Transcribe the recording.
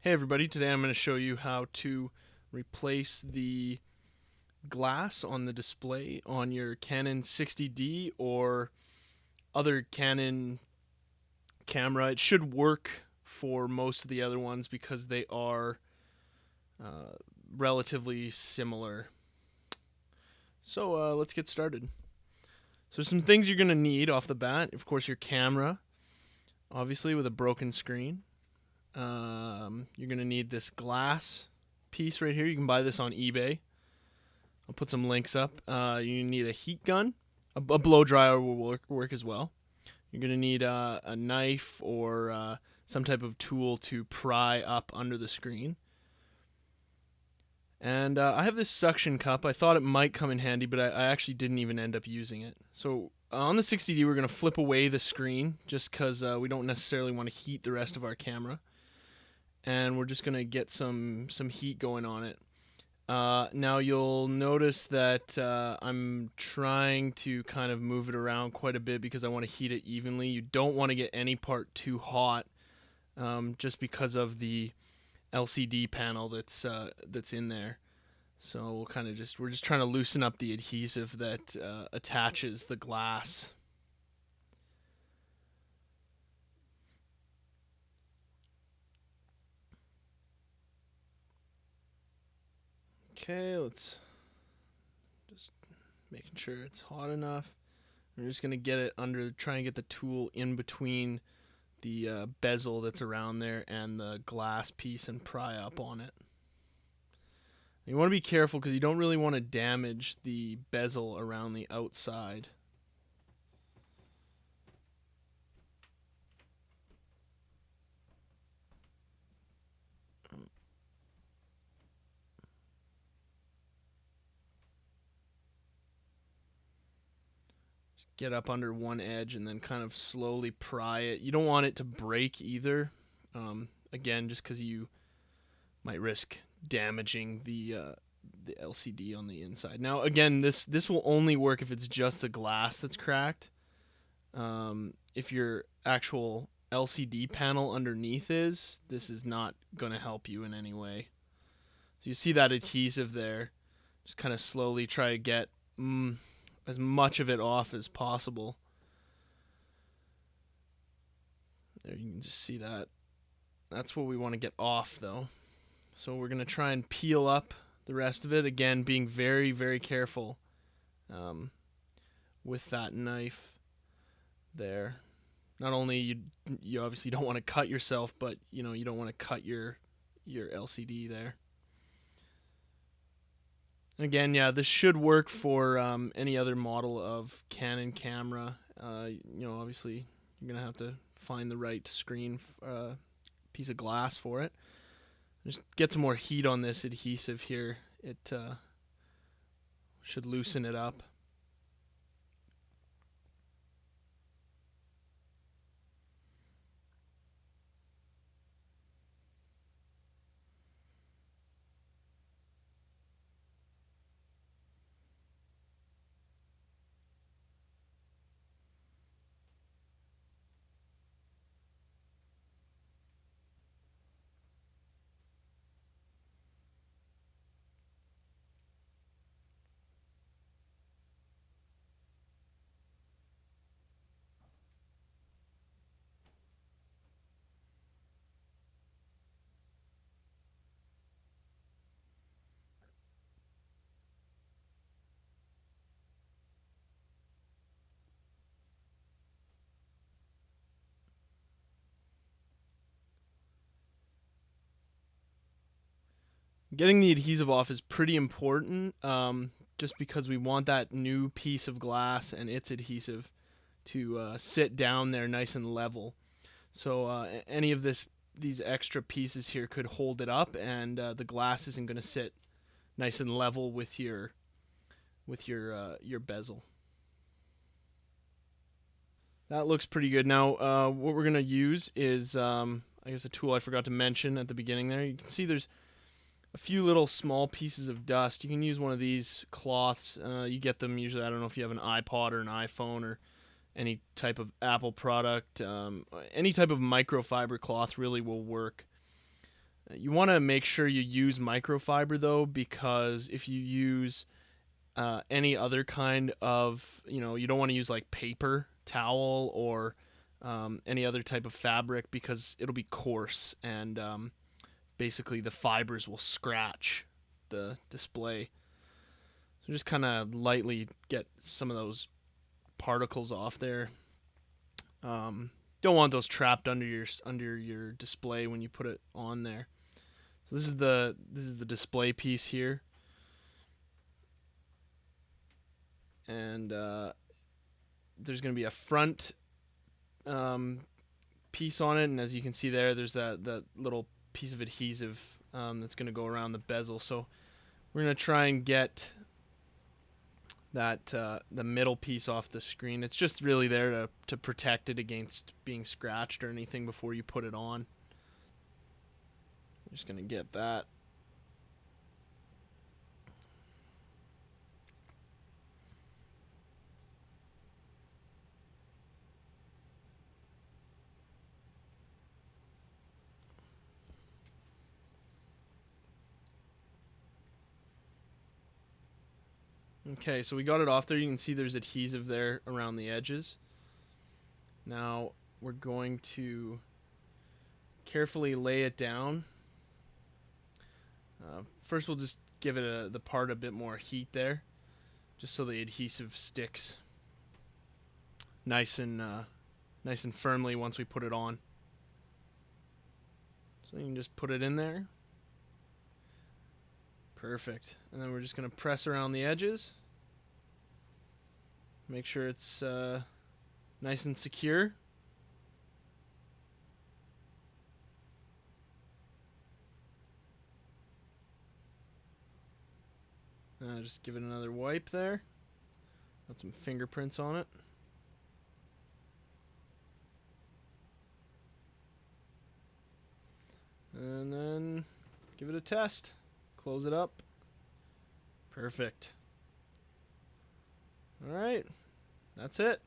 Hey everybody, today I'm going to show you how to replace the glass on the display on your Canon 60D or other Canon camera. It should work for most of the other ones because they are uh, relatively similar. So let's get started. So some things you're going to need off the bat, of course your camera, obviously with a broken screen. You're going to need this glass piece right here. You can buy this on eBay. I'll put some links up. You need a heat gun. A blow dryer will work as well. You're going to need a knife or some type of tool to pry up under the screen. And I have this suction cup. I thought it might come in handy, but I actually didn't even end up using it. So on the 60D, we're going to flip away the screen just because we don't necessarily want to heat the rest of our camera. And we're just going to get some heat going on it. Now you'll notice that I'm trying to kind of move it around quite a bit because I want to heat it evenly. You don't want to get any part too hot, just because of the LCD panel that's in there. So we're just trying to loosen up the adhesive that attaches the glass. Okay, let's just making sure it's hot enough. I'm just gonna get it under, try and get the tool in between the bezel that's around there and the glass piece and pry up on it. You want to be careful because you don't really want to damage the bezel around the outside. Get up under one edge and then kind of slowly pry it. You don't want it to break either. Again, just because you might risk damaging the LCD on the inside. Now, again, this will only work if it's just the glass that's cracked. If your actual LCD panel underneath this is not going to help you in any way. So you see that adhesive there. Just kind of slowly try to get as much of it off as possible. There, you can just see that. That's what we want to get off, though. So we're going to try and peel up the rest of it. Again, being very, very careful with that knife there. Not only you obviously don't want to cut yourself, but you don't want to cut your LCD there. Again, yeah, this should work for any other model of Canon camera. Obviously you're gonna have to find the right screen piece of glass for it. Just get some more heat on this adhesive here. It should loosen it up. Getting the adhesive off is pretty important, just because we want that new piece of glass and its adhesive to sit down there nice and level. So any of these extra pieces here could hold it up, and the glass isn't going to sit nice and level with your bezel. That looks pretty good. Now, what we're going to use is, I guess, a tool I forgot to mention at the beginning there. You can see there's a few little small pieces of dust. You can use one of these cloths. You get them usually, I don't know if you have an iPod or an iPhone or any type of Apple product. Any type of microfiber cloth really will work. You want to make sure you use microfiber though, because if you use any other kind of, you don't want to use like paper towel or any other type of fabric, because it'll be coarse and basically the fibers will scratch the display. So just kind of lightly get some of those particles off there. Don't want those trapped under your display when you put it on there. So this is the display piece here, and there's going to be a front piece on it, and as you can see there, there's that little piece of adhesive that's going to go around the bezel. So we're going to try and get that the middle piece off the screen. It's just really there to protect it against being scratched or anything before you put it on. I'm just going to get that. Okay, so we got it off there. You can see there's adhesive there around the edges. Now we're going to carefully lay it down. First we'll just give it the part a bit more heat there, just so the adhesive sticks nice and firmly once we put it on. So you can just put it in there. Perfect. And then we're just going to press around the edges. Make sure it's nice and secure. Just give it another wipe there. Got some fingerprints on it. And then give it a test. Close it up. Perfect. All right. That's it.